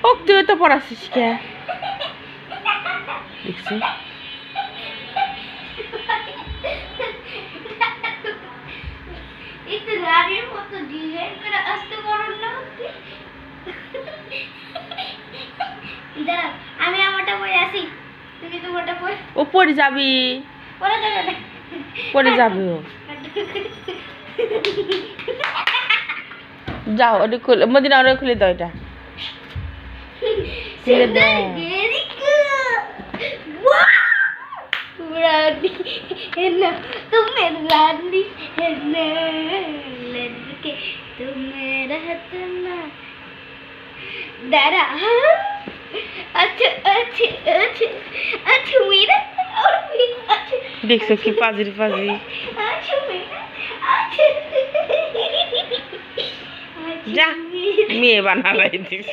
ও তুই তো পড়াছিস কে দেখছি একটু রাগের মতো ডিজাইন করে আসতে পারো না দাঁড়াও আমি আমারটা পরে আসি তুমি তোমারটা পরে ও পড়ে যাবি পরে যাবে না পড়ে যাবি ও যাও ওটা খুলে মদিনা ওটা খুলে দাও এটা খুলে দাও रानी है ना तुम्हें रानी है ना लड़के तुम्हें रहते ना डरा अच्छा अच्छा अच्छा अच्छा मेरा और अच्छा দেখছো কি পাজির পাজি अच्छा मेरा अच्छा যা মেয়ে বানালাই দিস